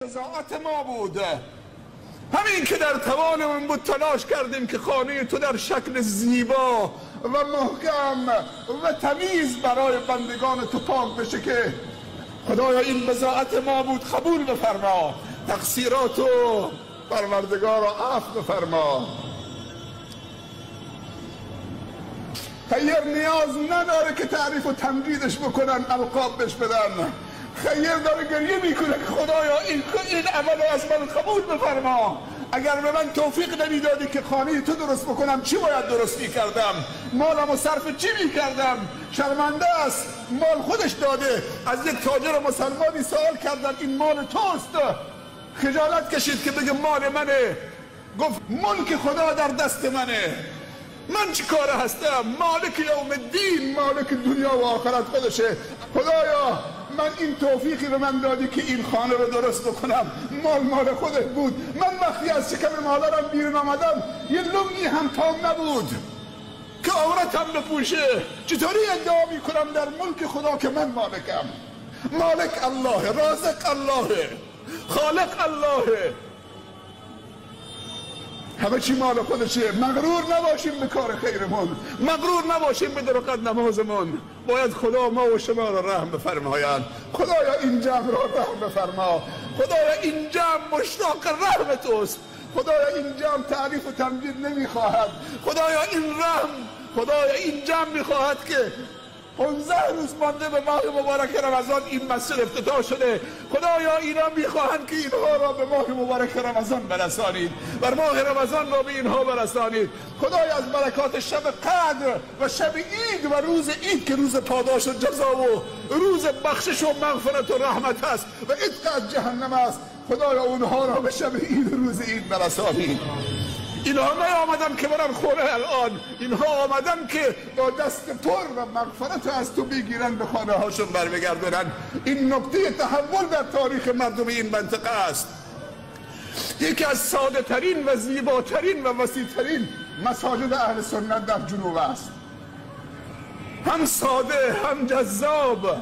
بضاعت ما بود. همین که در توانمون بود تلاش کردیم که خانه تو در شکل زیبا و محکم و تمیز برای بندگان تو پاک بشه. که خدایا این بضاعت ما بود، قبول بفرما، تقصیراتو پروردگار را عفو بفرما. خیر نیاز نداره که تعریف و تمجیدش بکنن، القاب بهش بدن. خیر داره گریه میکنه که خدایا این عمل از من قبول بفرما. اگر به من توفیق نمیدادی که خانه تو درست بکنم چی باید درست میکردم؟ مالم و صرف چی میکردم؟ شرمنده است، مال خودش داده. از یک تاجر مسلمانی سوال کردن این مال توست؟ خجالت کشید که بگه مال منه. گفت ملک خدا در دست منه، من چی کاره هستم؟ مالک یوم الدین، مالک دنیا و آخرت خودشه. خدایا من این توفیقی به من دادی که این خانه رو درست بکنم، مال خودت بود. من وقتی از شکم مادرم بیرون آمدم یه لنگی هم تام نبود که عورتم بپوشه. چطوری ادعا میکنم در ملک خدا که من مالکم؟ مالک الله، رازق الله، خالق الله، همه چی مال خودشه. مغرور نباشیم به کار خیرمون، مغرور نباشیم به درقت نمازمون. باید خدا ما و شما را رحم بفرماید. خدایا این جمع را رحم بفرما. خدایا این جمع مشتاق رحم توست. خدایا این جمع تعریف و تمجید نمیخواهد. خدایا این رحم، خدایا این جمع میخواهد که 15 روز مانده به ماه مبارک رمضان این مسجد افتتاح شده. خدایا اینا میخواهند که اینها را به ماه مبارک رمضان برسانید، بر ماه رمضان را به اینها برسانید. خدایا از برکات شب قدر و شب عید و روز عید که روز پاداش و جزا و روز بخشش و مغفرت و رحمت است و عتق از جهنم است، خدایا اونها را به شب عید و روز عید برسانید. اینها نیامدن که برن خونه الان، اینها آمدن که با دست پر و مغفرت از تو بگیرن به خانه هاشون برمیگردن. این نقطه تحول در تاریخ مردم این منطقه است. یکی از ساده ترین و زیباترین و وسیع ترین مساجد اهل سنت در جنوب است. هم ساده، هم جذاب،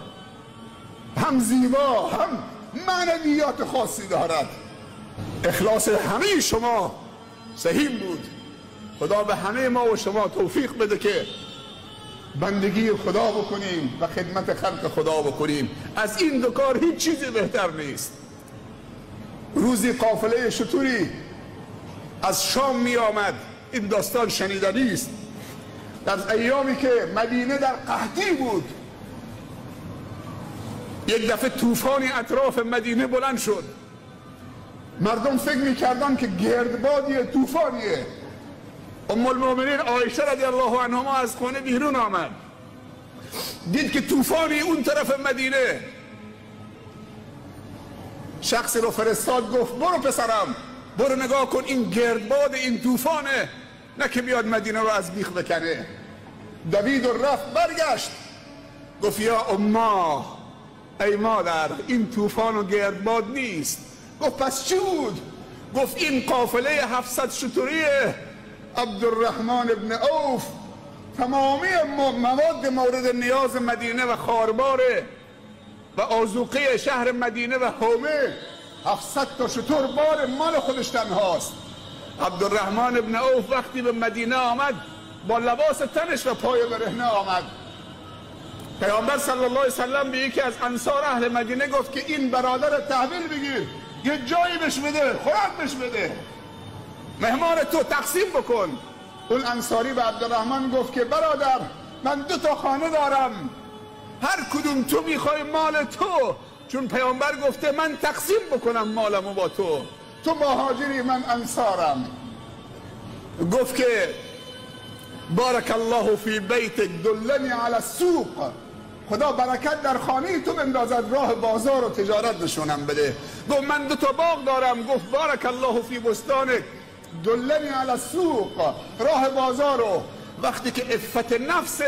هم زیبا، هم معنویات خاصی دارد. اخلاص همه شما صحیح بود. خدا به همه ما و شما توفیق بده که بندگی خدا بکنیم و خدمت خلق خدا بکنیم. از این دو کار هیچ چیزی بهتر نیست. روزی قافله شتوری از شام می آمد، این داستان شنیدنی است، در ایامی که مدینه در قحطی بود. یک دفعه طوفانی اطراف مدینه بلند شد. مردم فکر میکردن که گردبادیه، طوفانیه. ام المؤمنین عایشه رضی الله عنها از خانه بیرون آمد، دید که طوفانی اون طرف مدینه. شخصی رو فرستاد، گفت برو پسرم، برو نگاه کن این گردباد، این طوفانه، نه که بیاد مدینه رو از بیخ بکنه. دوید و رفت، برگشت گفت یا اما، ای مادر، این طوفان و گردباد نیست. گفت پس چی بود؟ گفت این قافله 700 شتری عبدالرحمن ابن عوف تمامی مواد مورد نیاز مدینه و خارباره و آذوقه شهر مدینه و حومه 700 تا شتر بار مال خودش تنهاست. عبدالرحمن ابن عوف وقتی به مدینه آمد با لباس تنش و پای برهنه آمد. پیامبر صلی الله علیه وسلم به یکی از انصار اهل مدینه گفت که این برادر تحویل بگیر، یه جایی بهش بده، خوراک بهش بده، مهمان تو تقسیم بکن. اون انصاری به عبدالرحمن گفت که برادر من 2 تا خانه دارم، هر کدوم تو میخوای مال تو، چون پیامبر گفته من تقسیم بکنم مالمو با تو، تو مهاجری من انصارم. گفت که بارک الله فی بیتک دلنی علی السوق، خدا برکت در خانه تو بندازد، راه بازار و تجارت نشونم بده. گفت من 2 تا باغ دارم. گفت بارک الله فی بستانک دلنی علی السوق، راه بازار. و وقتی که عفت نفس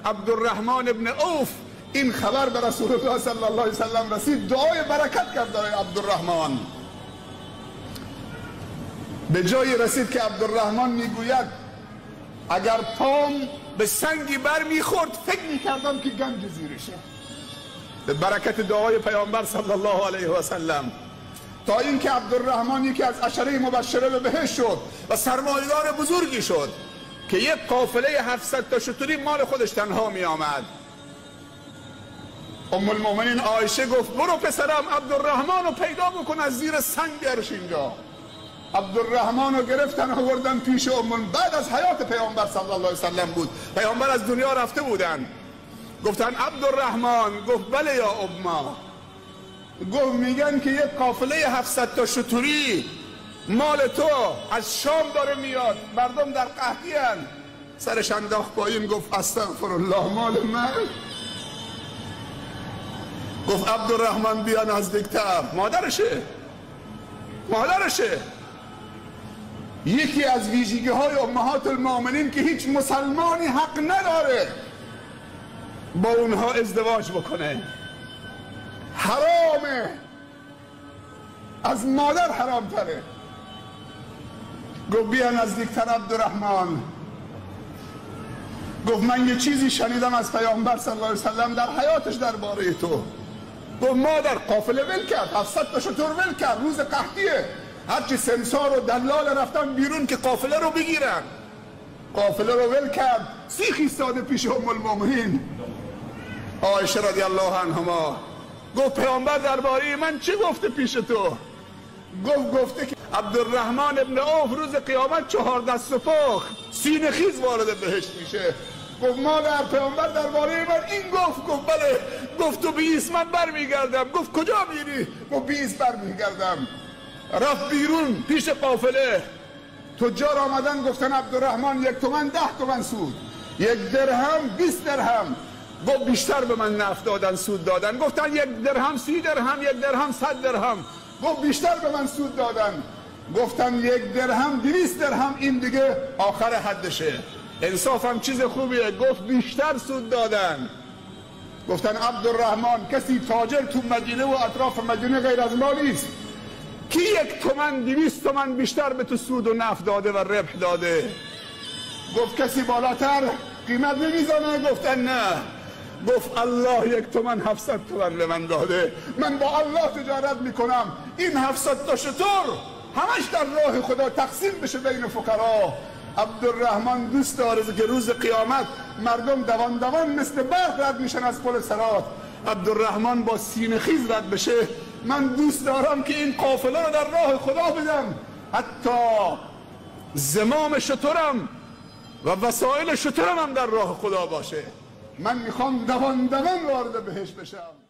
عبدالرحمن ابن عوف این خبر به رسول الله صلی الله علیه وسلم رسید، دعای برکت کرد برای عبدالرحمن. به جایی رسید که عبدالرحمن میگوید اگر پام به سنگی بر میخورد فکر میکردم که گنج زیرشه. به برکت دعای پیامبر صلی الله علیه و سلم تا اینکه عبدالرحمن یکی از عشره مبشره به بهشت شد و سرمایه‌دار بزرگی شد که یک قافله 700 تا شتری مال خودش تنها می آمد. ام المؤمنین عایشه گفت برو پسرم عبدالرحمن رو پیدا بکن، از زیر سنگ بیارش اینجا. عبدالرحمن رو گرفتن آوردن پیش بعد از حیات پیامبر صلی الله علیه وسلم بود، پیامبر از دنیا رفته بودن. گفتن عبدالرحمن، گفت بله یا اما. گفت میگن که یک قافله 700 تا شتری مال تو از شام داره میاد، مردم در قحطی ان. سرش انداخت پایین گفت استغفر الله، مال من. گفت عبدالرحمن بیا نزدیکتر. مادرشه یکی از ویژگی های امهات المؤمنین که هیچ مسلمانی حق نداره با اونها ازدواج بکنه، حرامه، از مادر حرام تره. گفت بیا نزدیکتر عبدالرحمن. گفت من یه چیزی شنیدم از پیامبر صلی الله علیه وسلم در حیاتش درباره تو. گفت مادر قافله ول کرد، 700 تا شتر ول کرد، روز قحطیه، هرچی سمسار و دلال رفتن بیرون که قافله رو بگیرن. قافله رو ول کرد، سیخ ایستاده پیش ام المؤمنین عایشه رضی الله عنها. گفت پیامبر درباره من چی گفته پیش تو؟ گفته که عبدالرحمن ابن عوف روز قیامت 4 دست و پا سینه خیز وارد بهشت میشه. گفت مادر پیامبر درباره من این گفت بله. گفت تو بیست من برمیگردم. گفت کجا میری؟ گفت 20 برمیگردم. رفت بیرون پیش قافله، تجار آمدن گفتن عبدالرحمن 1 تومن 10 تومن سود، 1 درهم 20 درهم. گفت بیشتر به من نفت دادن، سود دادن. گفتن 1 درهم 30 درهم، 1 درهم 100 درهم. گفت بیشتر به من سود دادن. گفتن 1 درهم 200 درهم، این دیگه آخر حدشه، انصافم چیز خوبیه. گفت بیشتر سود دادن. گفتن عبدالرحمن کسی تاجر تو مدینه و اطراف مدینه غیر از ما نیست کی 1 تومن 200 تومن بیشتر به تو سود و نفع داده و ربح داده؟ گفت کسی بالاتر قیمت نمیزنه؟ گفتن نه. گفت الله 1 تومن 700 تومن به من داده، من با الله تجارت میکنم. این 700 تا شتر همش در راه خدا تقسیم بشه بین فقرا. عبدالرحمن دوست داره که روز قیامت مردم دوان دوان مثل برق رد میشن از پل صراط، عبدالرحمن با سینه خیز رد بشه. من دوست دارم که این قافله رو در راه خدا بدم، حتی زمام شترم و وسایل شترم هم در راه خدا باشه. من میخوام دوان دوان وارد بهشت بشم.